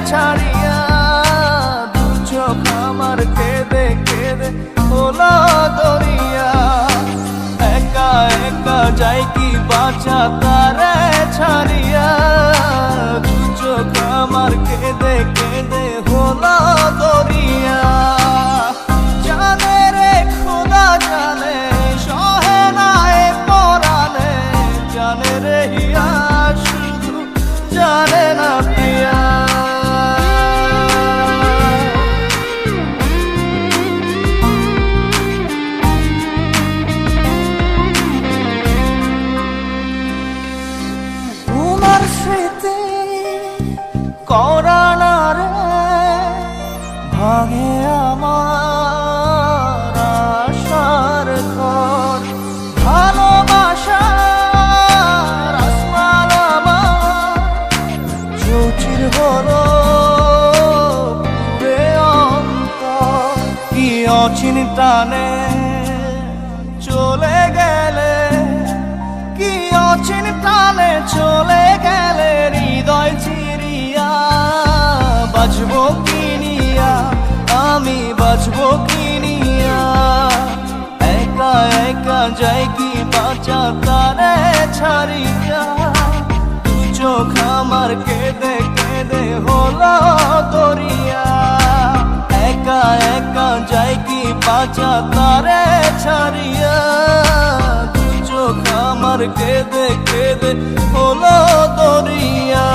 ছাড়িয়া দু চোখ আমার কেঁদে কেঁদে হলো দরিয়া। একা একা যাই কি বাঁচা তারে ছাড়িয়া দু চোখ আমার কেঁদে কেঁদে হলো দরিয়া। জানে রে খোদা জানে সহে না এ পরাণে, জানে রে হিয়া শুধু জানে না প্রিয়া। তোমার স্মৃতি করানা রে ভাঙে আমার আশার ঘর। ভালোবাসার আসমান আমার চৌচির হলো পুরে অন্তর। কি অচিন টানে চলে গেলে, কি অচিন টানে চলে গেলে হৃদয় চিরিয়া। বাজবো কিনিয়া আমি বাজবো কিনিয়া, একা একা যাই কি বাঁচা তারে ছাড়িয়া দু চোখ আমার কেঁদে কেঁদে হলো দরিয়া। একা একা যাই কি বাঁচা তারে ছাড়িয়া দু চোখ আমার কেঁদে কেঁদে হলো দরিয়া।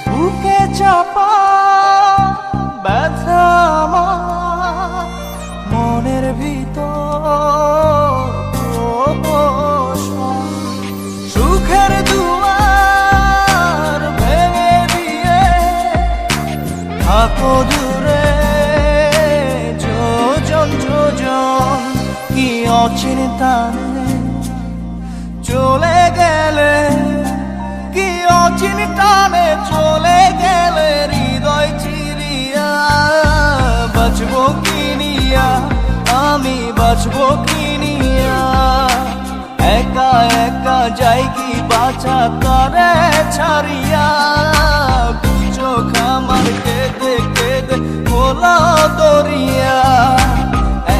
বুকে চাপা ব্যথা আমার মনের ভিতর, সুখের দুয়ার ভেঙে দিয়ে থাকো দূরে যোজন যোজন। কি অচিন টানে চলে গেলে, কি অচিন টানে চলে গেলে হৃদয় চিরিয়া। বাজবো কিনিয়া আমি বাজবো কিনিয়া, একা একা যাই কি বাঁচা তারে ছাড়িয়া দু চোখ আমার কেঁদে কেঁদে হলো দরিয়া।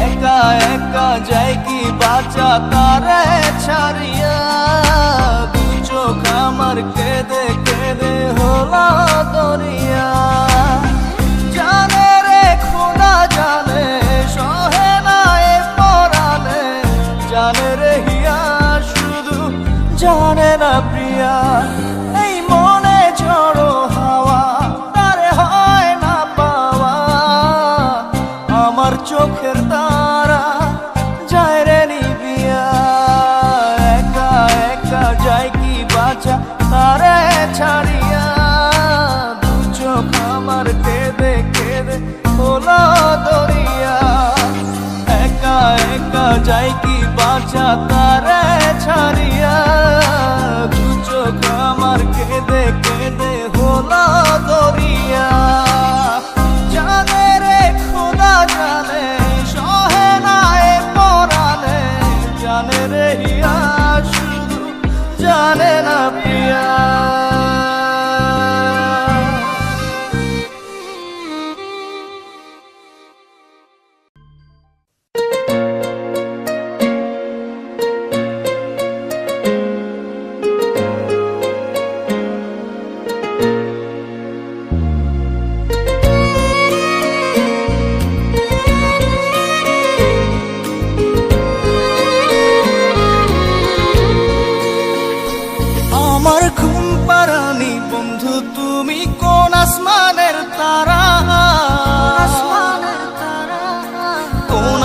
একা একা যাই কি বাঁচা তারে ছাড়িয়া দু চোখ আমার কেঁদে কেঁদে হলো দরিয়া। জানে রে খোদা জানে সহে না এ পরাণে, জানে রে হিয়া শুধু জানে না প্রিয়া। এই মনে ঝড়ো হাওয়া তারে হয় না পাওয়া, আমার চোখের তারা যায় রে নিবিয়া। একা একা যাই কি বাঁচা তারে ছাড়িয়া দু চোখ আমার কেঁদে কেঁদে হলো দরিয়া। একা একা যাই কি বাঁচা তারে ছাড়িয়া দু চোখ আমার কেঁদে কেঁদে হলো দরিয়া। জানে রে খোদা জানে সহে না এ পরাণে, জানে রে হিয়া শুধু জানে না প্রিয়া।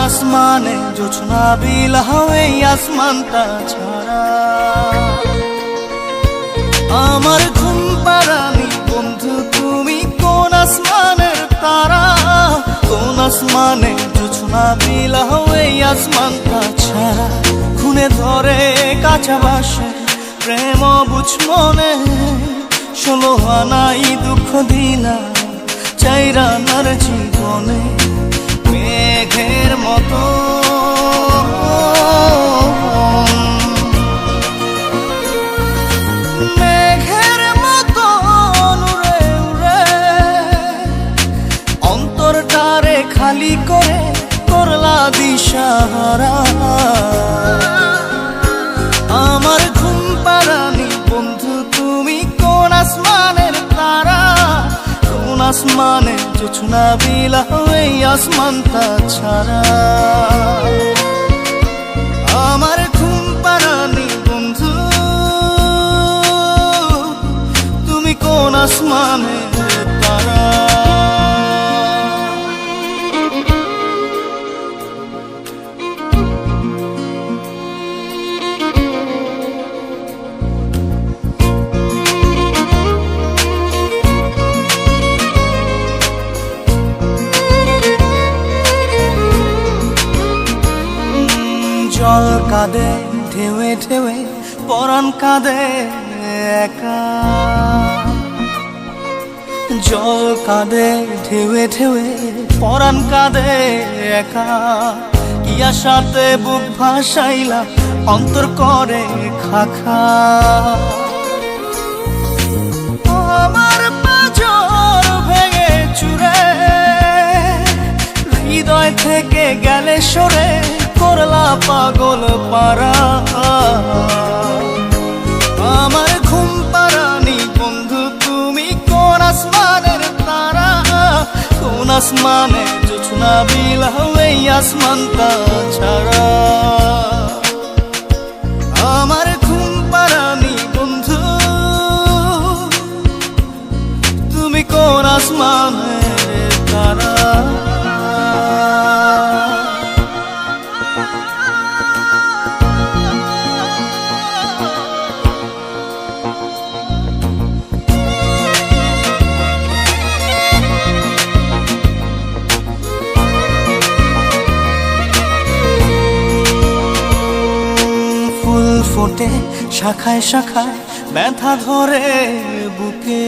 আসমানে জোছনা বিলাও এই আসমানটা ছাড়া। আমার ঘুম পাড়ানি বন্ধু তুমি কোন আসমানের তারা? কোন আসমানে জোছনা বিলাও এই আসমানটা ছাড়া খুনে ধরে কাঁচা বাসে প্রেম বুঝ মনে 16 আনাই দুঃখ দিলা চাইরা নার জীবনে মেঘের মতো মেঘের মতো উড়ে উড়ে অন্তরটারে খালি করে করলা দিশাহারা আমার ঘুম পাড়ানি বন্ধু তুমি কোন আসমানের তারা কোন আসমানে জোছনা বিলাও এই আসমানটা ছাড়া আমার ঘুম পাড়ানি বন্ধু তুমি কোন আসমানের তারা জল কাঁদে ঢেউে ঢেউে পরাণ কাঁদে একা জল কাঁদে ঢেউে ঢেউে পরাণ কাঁদে একা কি আশাতে বুক ভাসাইলা অন্তর করে খাখা আমার পাঁজর ভেঙে চুরে হৃদয় থেকে গেলে সরে করলা পাগল পারা আমার ঘুম পাড়ানি বন্ধু তুমি কোন আসমানের তারা কোন আসমানে জোছনা বিলাও এই আসমানটা ছাড়া আমার ঘুম পাড়ানি বন্ধু তুমি কোন আসমানের তারা ফোটে শাখায় শাখায় ব্যথা ধরে বুকে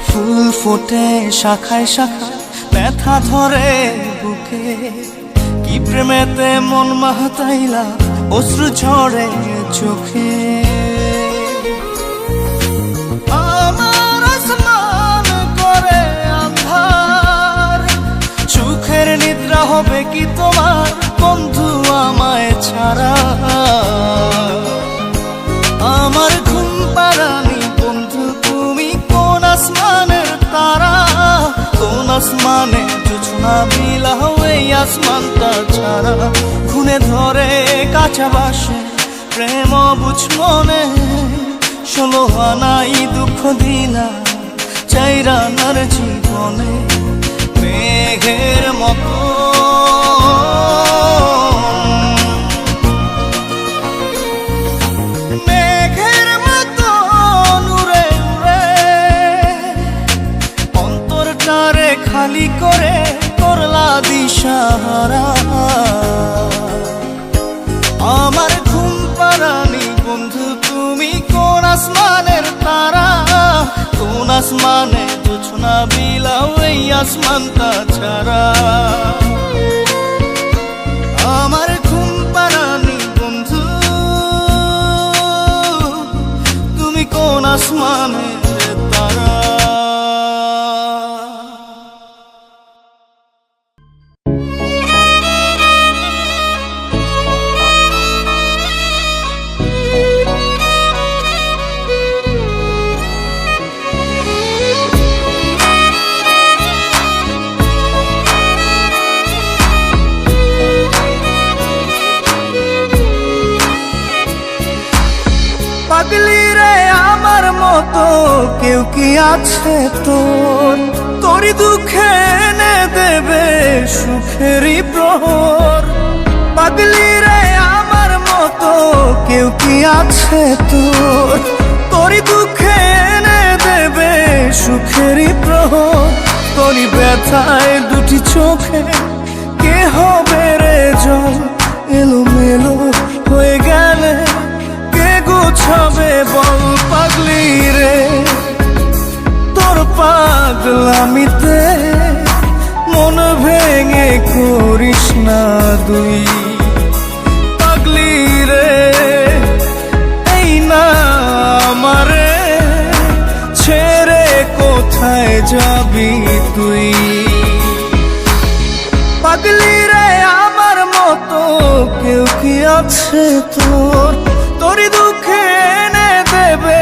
ফুল ফোটে শাখায় শাখায় ব্যথা ধরে বুকে কি প্রেমেতে মন মাহতাইলা অশ্রু ঝরে চোখে আমার আসমান করে আন্ধার সুখের নিদ্রা হবে কি তোমার বন্ধু আমায় ছাড়া আমার ঘুম পাড়ানি বন্ধু তুমি কোন আসমানের তারা কোন আসমানে জোছনা বিলাও এই আসমানটা ছাড়া খুনে ধরে কাঁচা বাসে প্রেম বুঝ মনে 16 আনাই দুঃখ দিলা চাইরা নার জীবনে মেঘের মতো মেঘের মতো উড়ে উড়ে অন্তরটারে খালি করে করলা দিশাহারা আমার ঘুম পাড়ানি বন্ধু তুমি কোন আসমানের তারা কোন আসমানে জোছনা বিলাও এই আসমানটা ছাড়া আমার ঘুম পাড়ানি বন্ধু তুমি কোন আসমানের তারা পাগলি রে আমার মতো কেউ কি আছে তোর তোরই দুঃখে এনে দেবে সুখেরই প্রহর পাগলি রে আমার মতো কেউ কি আছে তোর তোরই দুঃখে এনে দেবে সুখেরই প্রহর তোরই ব্যথায় দুটি চোখে কে হবে রে জল এলোমেলো হয়ে গেলে কে গোছাবে বল পাগলি রে তোর পাগলামিতে মন ভেঙে করিস না দুই পাগলি রে এই না আমারে ছেড়ে কোথায় যাবি তুই পাগলি রে আমার মতো কেউ কি আছে তোর তোরই দুঃখে এনে দেবে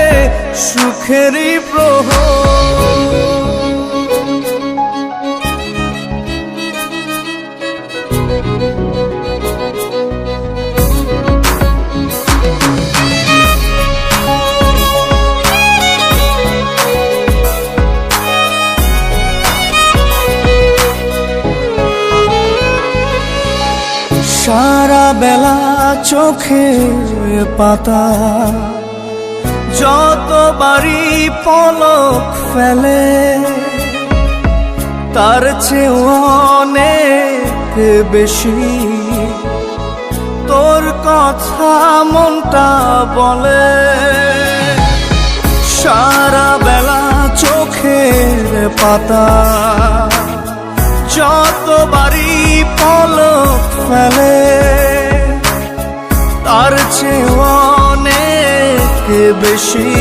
সুখেরই প্রহর সারা বেলা চোখে পাতা যতবারই পলক ফেলে তার চেয়ে অনেক বেশি তোর কথা মনটা বলে সারা বেলা চোখের পাতা যতবারই পলক ফেলে তার চেয়ে অনেক বেশি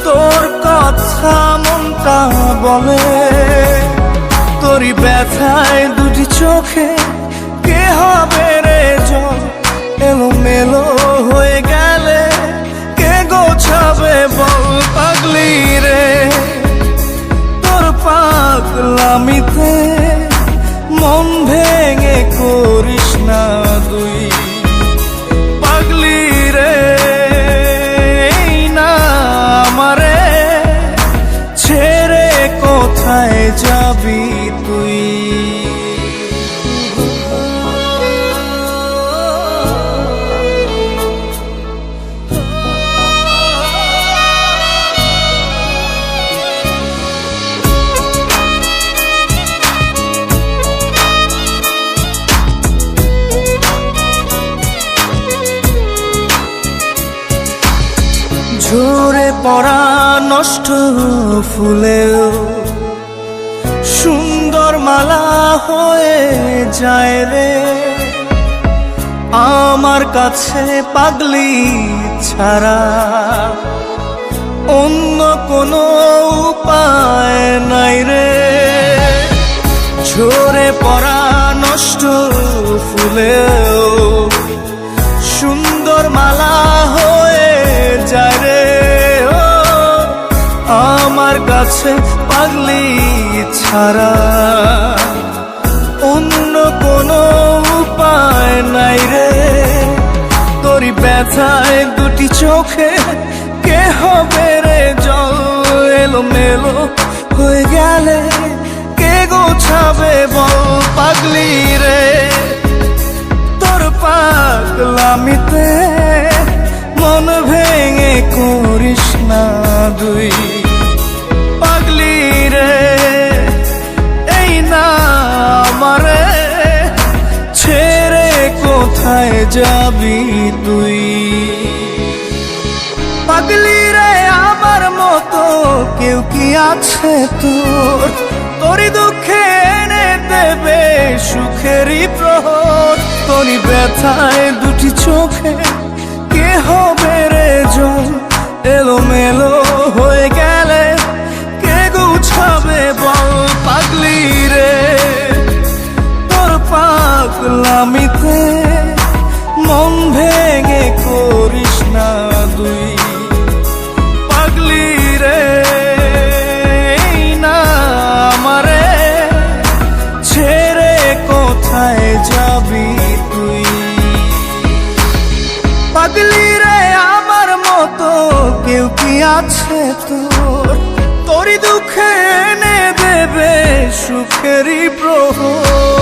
তোর কথা মনটা বলে তোরই ব্যথায় দুটি চোখে কে হবে রে জল এলোমেলো হয়ে গেলে কে গোছাবে বল পাগলি রে তোর পাগলামিতে মন ভেঙে করিস না দুই পাগলি রে না আমারে ছেড়ে কোথায় যাবি তুই ঝরে পড়া নষ্ট ফুলেও সুন্দর মালা হয়ে যায় রে আমার কাছে পাগলি ছাড়া অন্য কোনো উপায় নাই রে ঝরে পড়া নষ্ট ফুলেও সুন্দর মালা হয়ে যায় রে ও আমার কাছে পাগলি ছাড়া অন্য কোনো উপায় নাই রে তোরই ব্যথায় দুটি চোখে কে হবে রে জল এলোমেলো হয়ে গেলে কে গোছাবে বল পাগলি রে তোর পাগলামিতে মন ভেঙে করিস না দুই পাগলি রে এই না আমারে ছেড়ে কোথায় যাবি তুই পাগলি রে আমার মতো কেউ কি আছে তোর তোরই দুঃখে এনে দেবে সুখেরই প্রহর তোরই ব্যথায় দুটি চোখে কে হবে রে জল এলোমেলো হয়ে গেলে কে গুছাবে বল পাগলি রে তোর পাগলামিতে মন ভেঙে করিস না দুই পাগলি রে না আমারে ছেড়ে কোথায় যাবি তুই পাগলি রে আমার মতো কেউ কি আছে তোর তোরই দুঃখে এনে দেবে সুখেরই প্রহর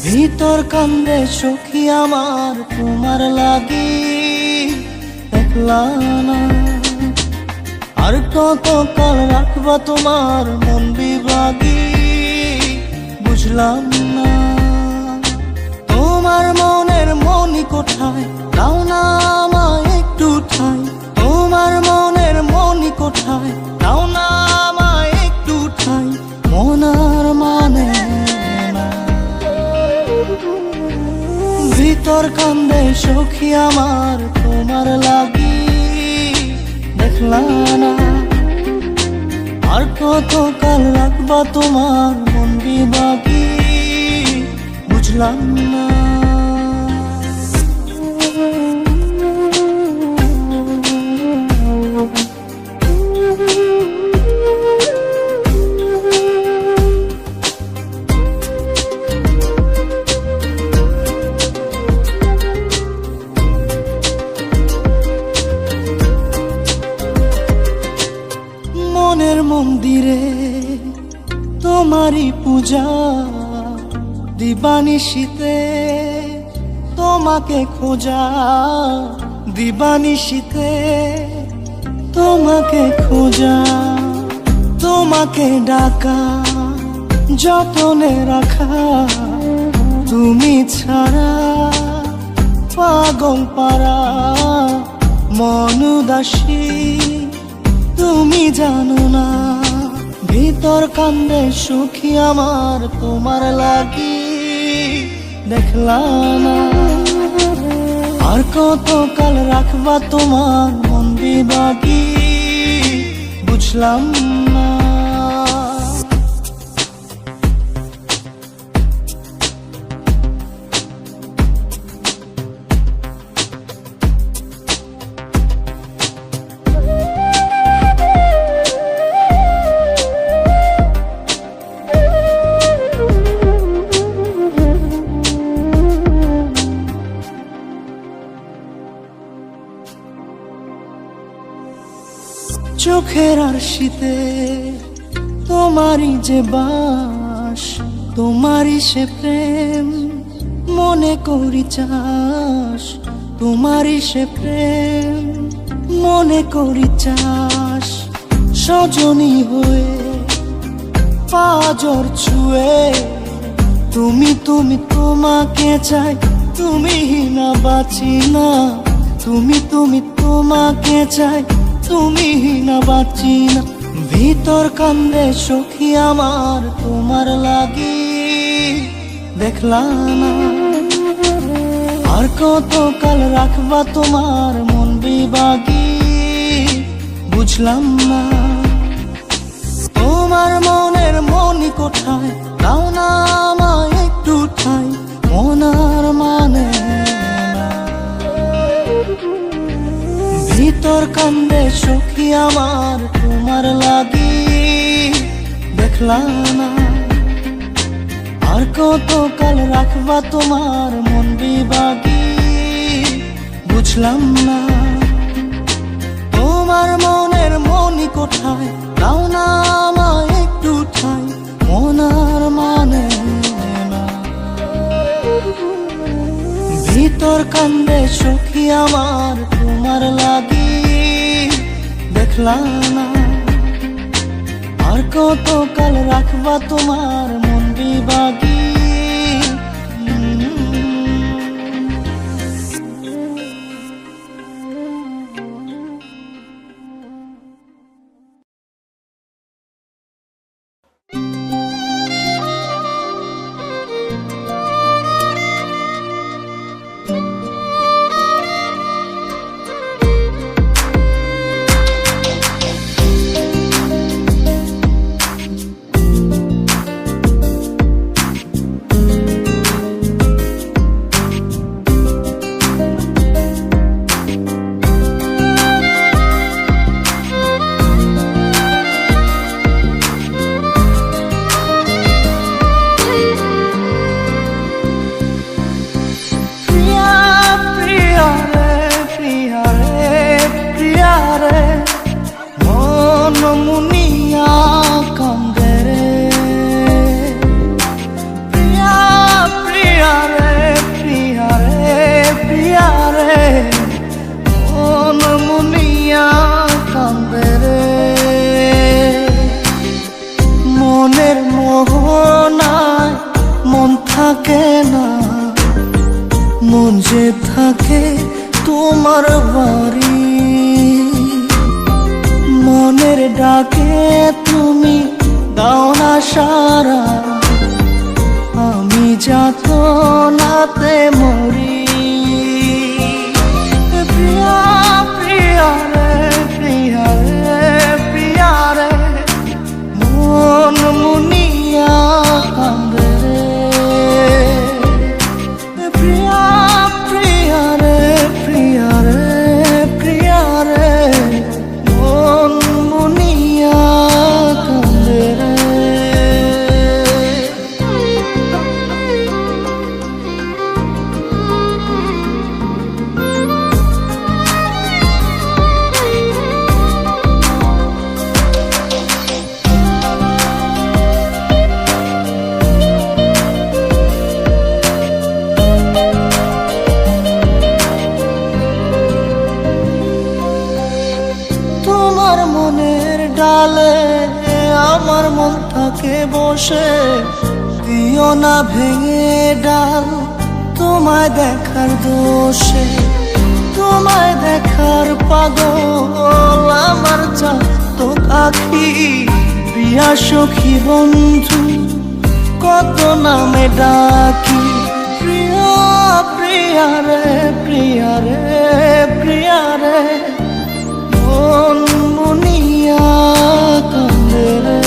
ভিতর কান্দে সখী আমার তোমার লাগি, একলা না। আর কত কাল রাখবা তোমার মন বিভাগী, বুঝলাম না। তোমার মনের মনি কোঠায়, দাও না আমায় একটু ঠাই। তোমার মনের মনি কোঠায়, দাও না আমায় একটু ঠাই। মন আর মানে না। ভিতর কান্দে সখী আমার তোমার লাগি, দেখলা না। আর কত কাল রাখবা তোমার মন বিভাগী, বুঝলাম না। মনের মন্দিরে তোমারই পূজা, দিবানিশীতে তোমাকে খোঁজা, দিবানিশীতে তোমাকে খোঁজা। তোমাকে ডাকা, যতনে রাখা, তুমি ছাড়া পাগল পারা মন উদাসী, তুমি জানো না। ভিতর কান্দে সুখী আমার তোমার লাগি, দেখলা না। আর কত কাল রাখবা তোমার মন বিভাগী, বুঝলাম না। চোখের আরশিতে তোমারই যে বাস, তোমারই সে প্রেম মনে করি চাস। তোমারই সে প্রেম মনে করি চাস। সজনী হয়ে পাজর ছুঁয়ে, তুমি তুমি তোমাকে চাই, তুমি না বাঁচি না। তুমি তুমি তোমাকে চাই, তুমি না বাঁচি না। ভিতর কান্দে সখী আমার তোমার লাগি, দেখলা না। আর কত কাল রাখবা তোমার মন বিভাগী, বুঝলাম না। তোমার মনের মনি কোঠায়, দাও না আমায় একটু ঠাই। মন আর মানে না। ভিতর কান্দে সখী আমার তোমার লাগি, দেখলা না। আর কত কাল রাখবা তোমার মন বিভাগী, বুঝলাম না। তোমার মনের মনি কোঠায়, দাও না আমায় একটু ঠাই। মন আর মানে না। ভিতর কান্দে সখী আমার তোমার লাগি, দেখলা না। আর কত কাল রাখবা তোমার মন বিভাগী। থাকে না, মন যে থাকে তোমার বাড়ি। মনের ডাকে তুমি দাও না সারা, আমি যাতনাতে মরি। প্রিয়া প্রিয়া রে, প্রিয়া রে, প্রিয়া রে, মন মুনিয়া কান্দে রে। প্রিয়া প্রিয়া রে, প্রিয়া রে, প্রিয়া রে, মন মুনিয়া কান্দে রে। তোমার মনের ডালে আমার মন থাকে বসে, দিও না ভেঙে ডাল তোমায় দেখার দোষে। তোমায় দেখার পাগল আমার চাতক আখি। প্রিয়া সখী বন্ধু কত নামে ডাকি। প্রিয়া প্রিয়া রে, প্রিয়া রে, প্রিয়া রে, মন মুনিয়া কান্দে রে।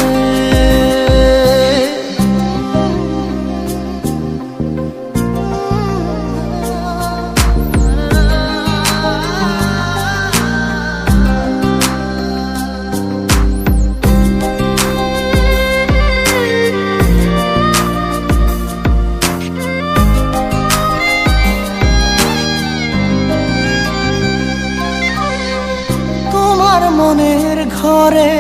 তোমার মনের ঘরে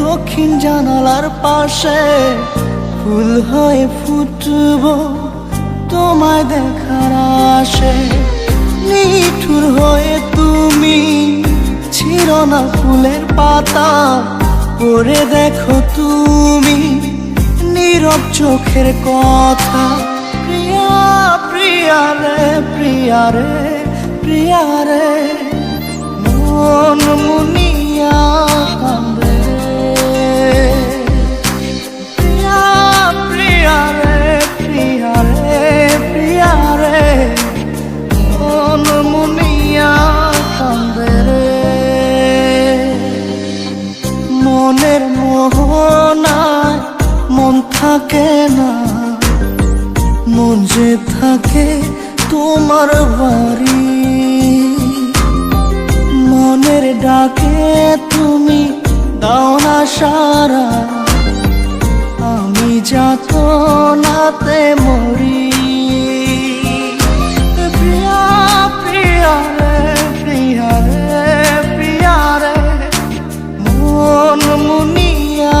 দক্ষিণ জানালার পাশে ফুল হয়ে ফুটব তোমায় দেখার আশে। নিঠুর হয়ে তুমি ছিল না ফুলের পাতা, পড়ে দেখো তুমি নীরব চোখের কথা। প্রিয়া প্রিয়া রে, প্রিয়া রে, প্রিয়া রে, মন মুনিয়া কান্দে রে। প্রিয়া প্রিয়া রে, প্রিয়া রে, প্রিয়া রে, মন মুনিয়া কান্দে রে। মনের মোহনায় মন থাকে না, মন যে থাকে তোমার বাড়ি। মনের ডাকে তুমি দাও না সারা, আমি যাতনাতে মরি। প্রিয়া প্রিয়া রে, প্রিয়া রে, প্রিয়া রে, মন মুনিয়া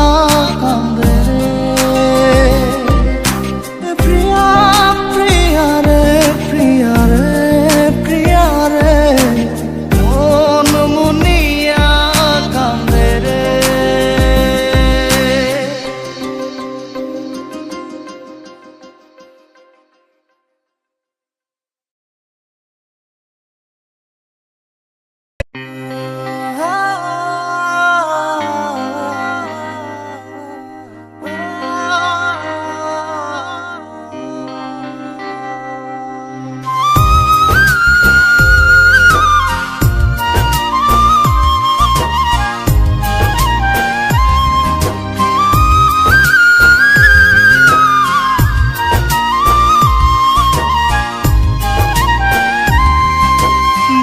কান্দে রে। প্রিয়া প্রিয়া রে, প্রিয়া রে, প্রিয়া রে, মন মুনিয়া কান্দে রে।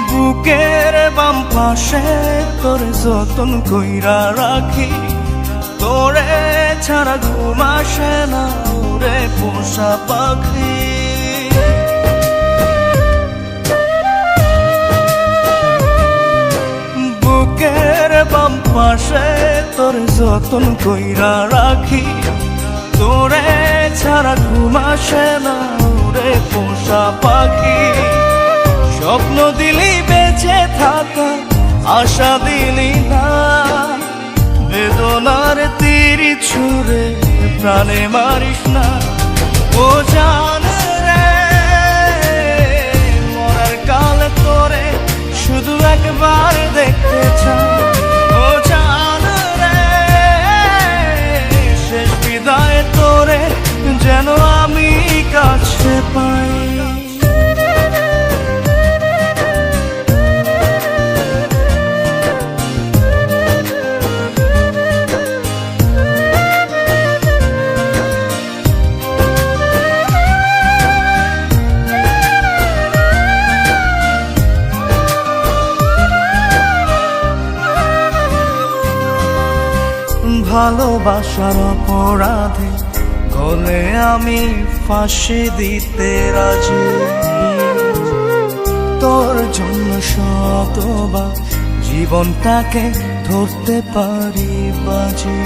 বুকের বাম পাশে তোরে যতন কইরা রাখি, তোরে ছাড়া ঘুম আসে না ওরে পোষা পাখি। বুকের বাম পাশে তোরে যতন কইরা রাখি, তোরে ছাড়া ঘুম আসে না ওরে পোষা পাখি। স্বপ্ন দিলি বেঁচে থাকা, আশা দিলি না, বেদনার তীর ছুঁড়ে প্রাণে মারিস না। ও জান রে মরার কালে তোরে শুধু একবার দেখতে চাই। ও জান রে শেষ বিদায় তোরে যেন আমি কাছে পাই। ভালোবাসার অপরাধে গলে আমি ফাঁসি দিতে রাজি, তোর জন্য শতবার জীবনটাকে ধরতে পারি বাজি।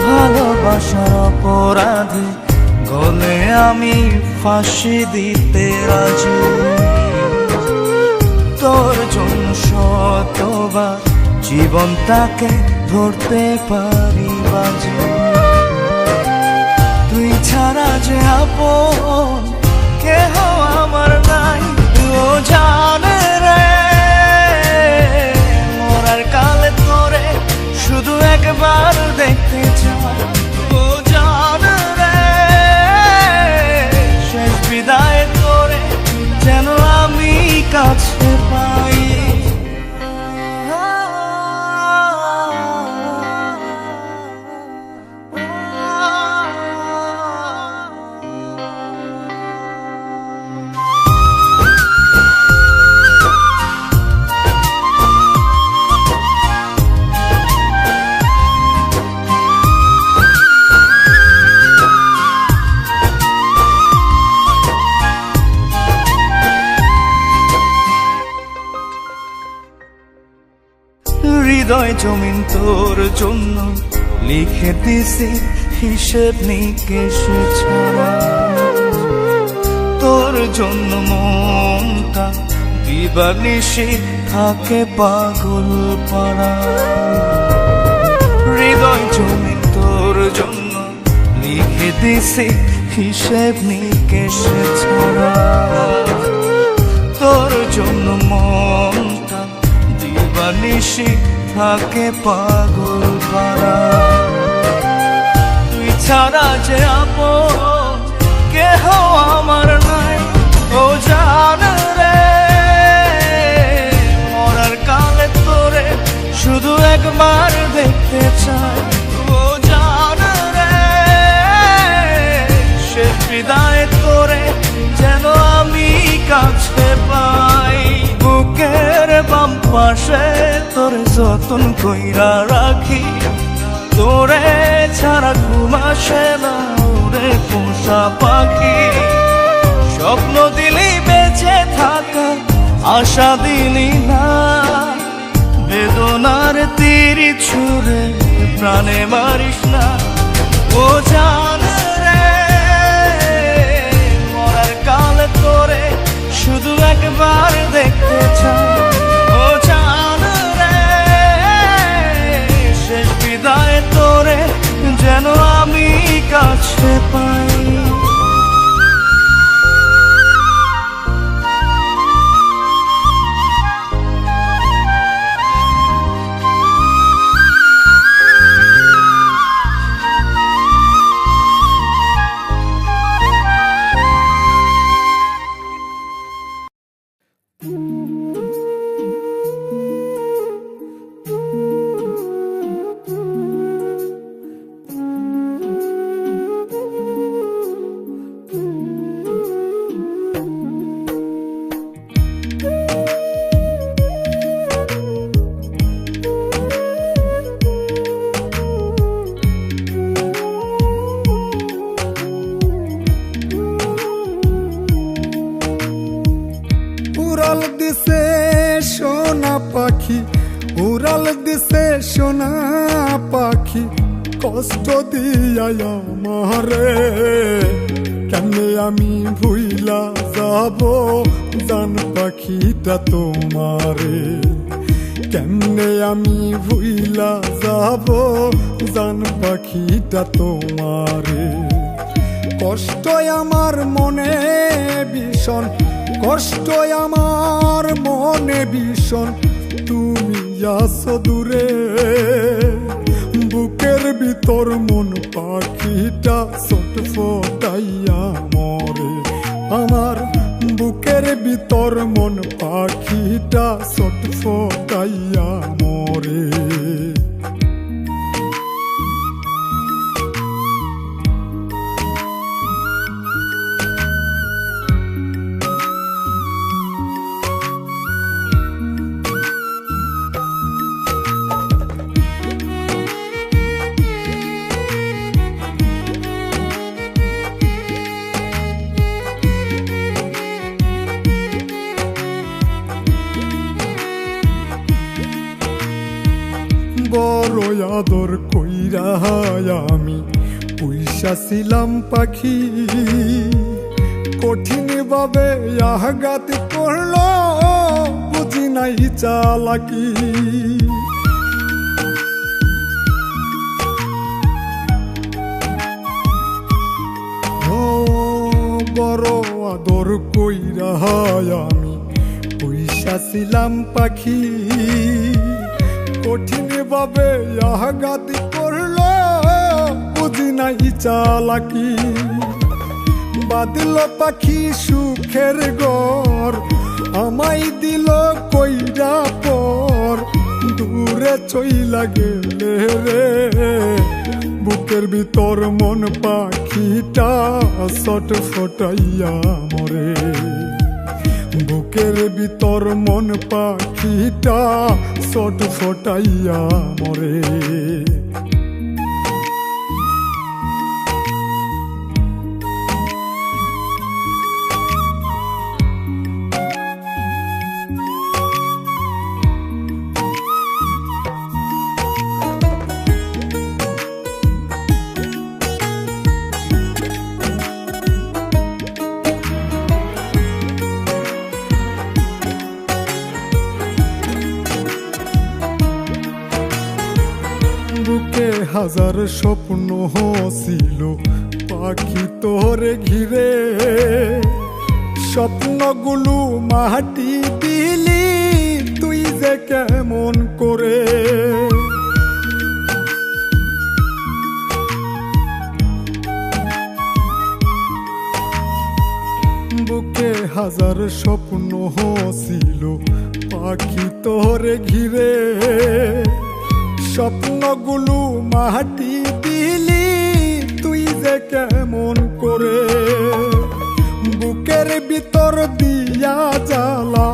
ভালোবাসার অপরাধে গলে আমি ফাঁসি দিতে রাজি, তোর জন্য শতবার জীবনটাকে ধরতে পারি বাজি। তুই ছাড়া যে আপন কেহ আমার নাই। ও জান রে মরার কালে তোরে শুধু একবার দেখতে চাই। ও জান রে শেষ বিদায় তোরে যেন আমি কাছে পাই। হৃদয় জমিন তোর জন্য লিখে দিছি হিসেব নিকেশ ছাড়া, তোর জন্য মনটা দিবানিশি থাকে পাগল পাড়া। হৃদয় জমিন তোর জন্য লিখে দিছি হিসেব নিকেশ ছাড়া, তোর জন্য মনটা দিবানিশি থাকে পাগল পাড়া। তুই ছাড়া যে আপন কেহ আমার নাই। ও জান রে মরার কালে তোরে শুধু একবার দেখতে চাই। ও জান রে শেষ বিদায় তোরে যেন আমি কাছে পাই। বুকের বাম পাশে তোরে যতন কইরা রাখি, তোরে ছাড়া ঘুম আসে না ওরে পোষা পাখি। স্বপ্ন দিলি বেঁচে থাকা আশা দিলি না, বেদনার তীর ছুঁড়ে প্রাণে মারিস না। ও জান রে মরার কালে তোরে শুধু একবার দেখতে চাই। ও জান রে শেষ বিদায় তোরে যেন আমি কাছে পাই। পাখি উড়াল দিছে সোনা পাখি কষ্ট দিয়া আমারে কেমনে আমি ভুইলা যাব জান পাখিটা তোমারে কেমনে আমি ভুইলা যাব জান পাখিটা তোমারে কষ্ট আমার মনে ভীষণ, কষ্ট আমার মনে ভীষণ, তুমি আছো দূরে। বুকের ভিতর মন পাখিটা ছটফটাইয়া মরে, আমার বুকের ভিতর মন পাখিটা ছটফটাইয়া মরে। বড় আদর কইরা আমি পুইসা ছিলাম পাখি, কঠিন ভাবে আঘাত করলো বুঝি নাই চালাকি। ও বড় আদর কইরা আমি পুইসা ছিলাম পাখি, কঠিন ভাবে আঘাত করলো বুঝি নাই চালাকি। বাঁধল পাখি সুখের ঘর, আমায় দিল কইরা পর, দূরে চইলা গেলে রে। বুকের ভিতর মন পাখিটা ছটফটাইয়া মরে, বুকের ভিতর মন পাখিটা ছটফটাইয়া মরে। বুকে হাজার স্বপ্ন ছিল পাখি তোরে ঘিরে, স্বপ্নগুলো মাটি দিলি তুই যে কেমন করে। বুকে হাজার স্বপ্ন ছিল পাখি তোরে ঘিরে, স্বপ্নগুলো মাটি দিলি তুই যে কেমন করে। বুকের ভিতর দিয়া জ্বালা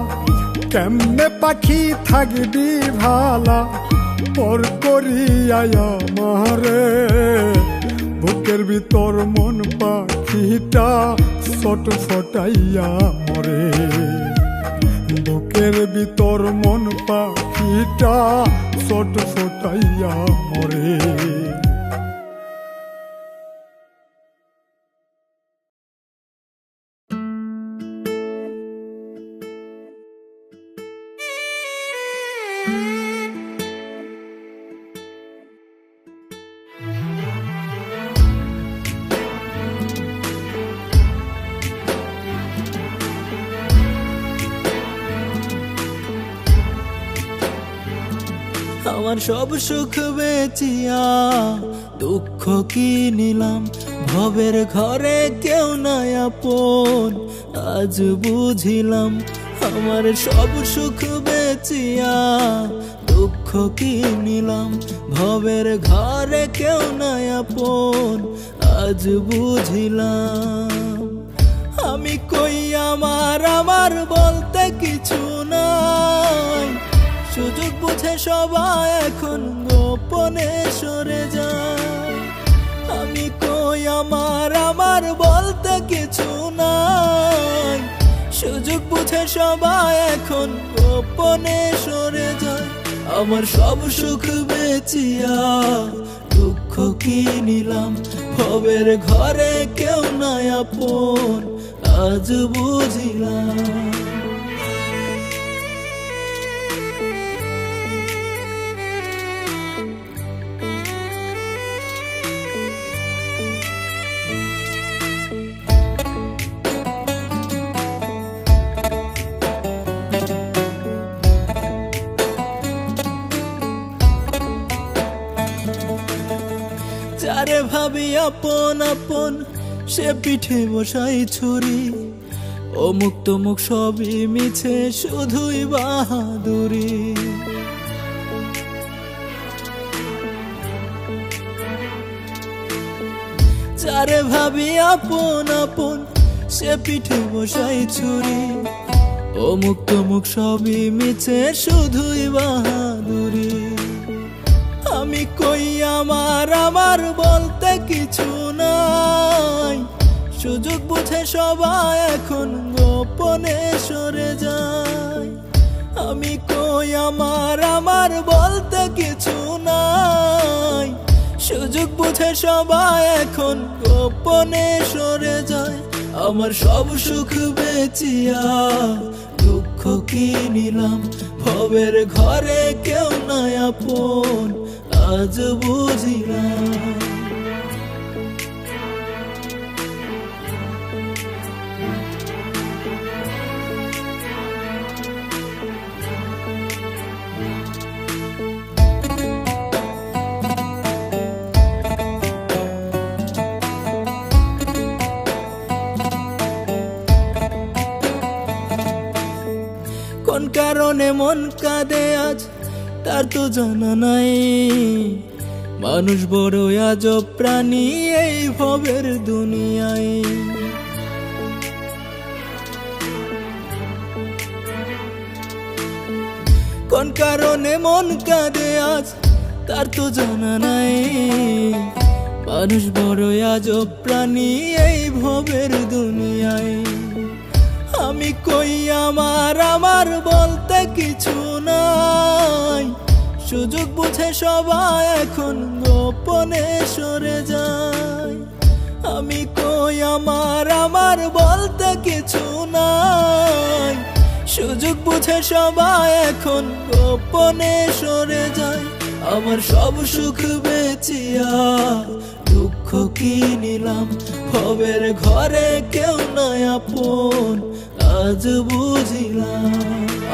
কেমনে পাখি থাকবি ভালা, পর করিয়া আমারে। বুকের ভিতর মন পাখিটা ছটফটাইয়া মরে, বুকের ভিতর মন পাখিটা ছটফটাইয়া মরে। আমার সব সুখ বেচিয়া দুঃখ কি নিলাম, ভবের ঘরে কেউ নাই আপন আজ বুঝিলাম। আমার সব সুখ বেচিয়া দুঃখ কি নিলাম, ভবের ঘরে কেউ নাই আপন আজ বুঝিলাম। আমি কই আমার আমার বলতে কিছু নাই, সুযোগ বুঝে সবাই এখন গোপনে সরে যায়। আমি কই আমার আমার বলতে কিছু নাই, সুযোগ বুঝে সবাই এখন গোপনে সরে যায়। আমার সব সুখ বেচিয়া দুঃখ কি নিলাম, ভবের ঘরে কেউ নাই আপন আজ বুঝিলাম। ভাবি আপন আপন, সে পিঠে বসাই ছুরি। অমুক তমুক সবই মিছে, শুধুই বাহাদুরি। যারে ভাবি আপন আপন, সে পিঠে বসাই ছুরি। অমুক তমুক সবই মিছে, শুধুই বাহাদুরি। আমি কই আমার আমার বলতে কিছু নাই, সুযোগ বুঝে সবাই এখন গোপনে সরে যায়। আমি কই আমার আমার বলতে কিছু নাই, সুযোগ বুঝে সবাই এখন গোপনে সরে যায়। আমার সব সুখ বেচিয়া দুঃখ কি নিলাম, ভবের ঘরে কেউ নাই আপন, আজ বুঝিলাম। কোন কারণে মন কাঁদে আজ, তার তো জানা নাই। মানুষ বড় আজব প্রাণী এই ভবের দুনিয়ায়। কোন কারণে মন কাঁদে আজ, তার তো জানা নাই। মানুষ বড় আজব প্রাণী এই ভবের দুনিয়ায়। আমি কই আমার আমার বলতে কিছু নাই, সুযোগ বুঝে সবাই এখন গোপনে সরে যায়। আমি কই আমার আমার বলতে কিছু নাই, সুযোগ বুঝে সবাই এখন গোপনে সরে যায়। আমার সব সুখ বেচিয়া দুঃখ কি নিলাম, ভবের ঘরে কেউ নাই আপন, আজ বুঝিলাম।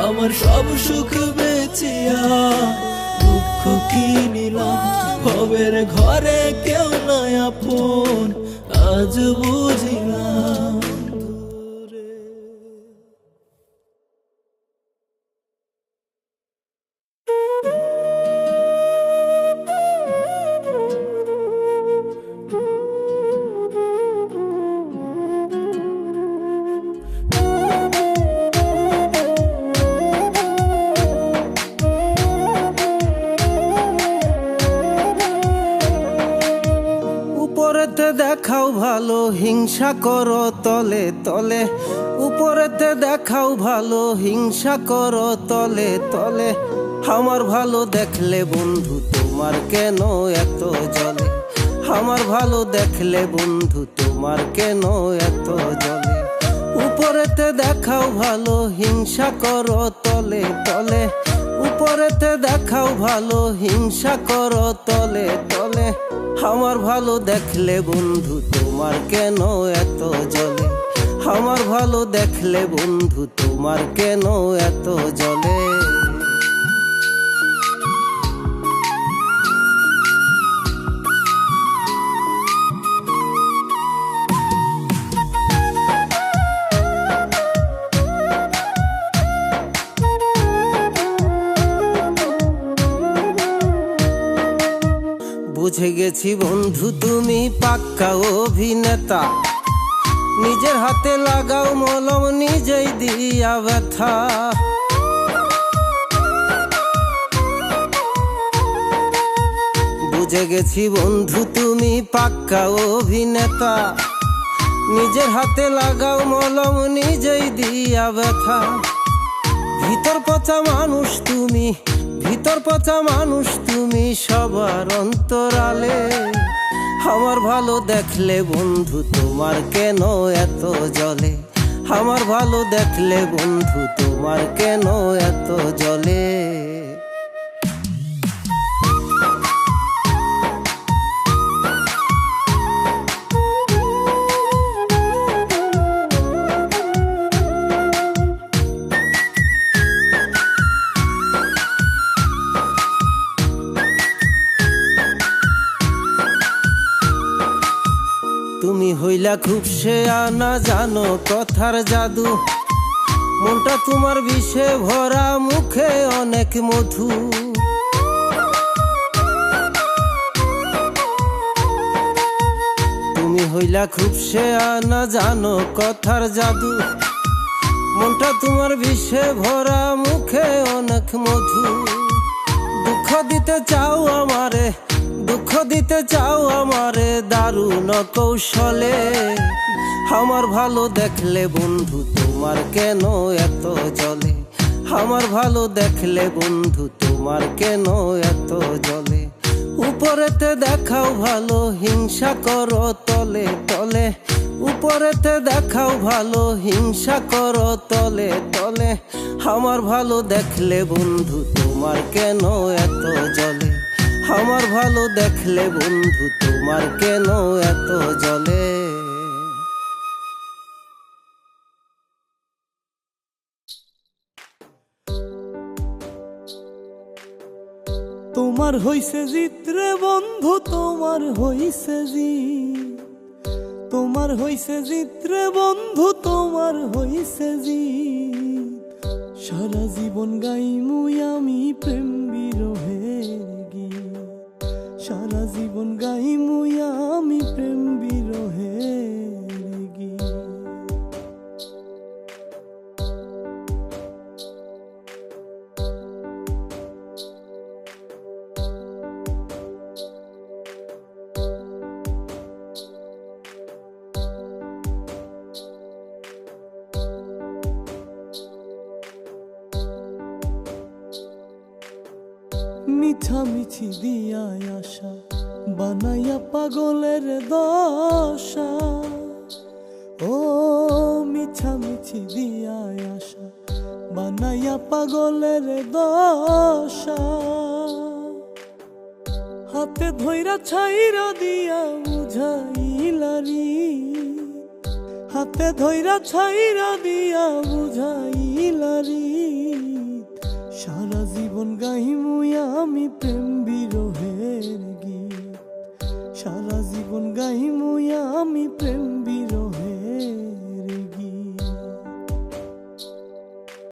আমার সব সুখ বেচিয়া দুঃখ কি নিলাম, ভবের ঘরে কেউ নাই আপন, আজ বুঝিলাম। উপরেতে দেখাও ভালো, হিংসা করো তলে তলে। উপরেতে দেখাও ভালো, হিংসা করো তলে তলে। আমার ভালো দেখলে বন্ধু তোমার কেন এত জ্বলে? আমার ভালো দেখলে বন্ধু তোমার কেন এত জ্বলে? উপরেতে দেখাও ভালো, হিংসা করো তলে তলে। উপরেতে দেখাও ভালো, হিংসা করো তলে তলে। আমার ভালো দেখলে বন্ধু তোমার কেন এত জ্বলে? আমার ভালো দেখলে বন্ধু তোমার কেন এত জ্বলে? বুঝে গেছি বন্ধু তুমি পাক্কা অভিনেতা, নিজের হাতে লাগাও মলম নিজেই দিয়া ব্যথা। বুঝে গেছি বন্ধু তুমি পাক্কা অভিনেতা, নিজের হাতে লাগাও মলম নিজেই দিয়া ব্যথা। ভিতর পচা মানুষ তুমি, ভিতর পচা মানুষ তুমি সবার অন্তরালে। আমার ভালো দেখলে বন্ধু তোমার কেন এত জ্বলে? আমার ভালো দেখলে বন্ধু তোমার কেন এত জ্বলে? তুমি হইলা খুব শেয়ানা, জানো কথার জাদু। মনটা তোমার বিষে ভরা, মুখে অনেক মধু। তুমি হইলা খুব শেয়ানা, জানো কথার জাদু। মনটা তোমার বিষে ভরা, মুখে অনেক মধু। দুঃখ দিতে চাও আমারে, দুঃখ দিতে চাও আমারে দারুণ কৌশলে। আমার ভালো দেখলে বন্ধু তোমার কেন এত জ্বলে? আমার ভালো দেখলে বন্ধু তোমার কেন এত জ্বলে? উপরেতে দেখাও ভালো, হিংসা করো তলে তলে। উপরেতে দেখাও ভালো, হিংসা করো তলে তলে। আমার ভালো দেখলে বন্ধু তোমার কেন এত জ্বলে? আমার ভালো দেখলে বন্ধু তোমার কেন এত জ্বলে? তোমার হইছে জিত্রে বন্ধু, তোমার হইছে জিত। তোমার হইছে জিত্রে বন্ধু, তোমার হইছে জিত। সারা জীবন গাইমুই আমি প্রেম বিরহের গীত। সারা জীবন গাইমুই আমি প্রেম বিরহের গীত। মিছামিছি দিয়া আশা বানাইয়া পাগলের দশা। ও মিছামিছি দিয়া আশা বানাইয়া পাগলের দশা। হাতে ধইরা ছাইরা দিয়া বুঝাইলারি, হাতে ধইরা ছাইরা দিয়া বুঝাইলারি। সারা জীবন গাইমুই আমি প্রেম বিরহের গীত। সারা জীবন গাইমুই আমি প্রেম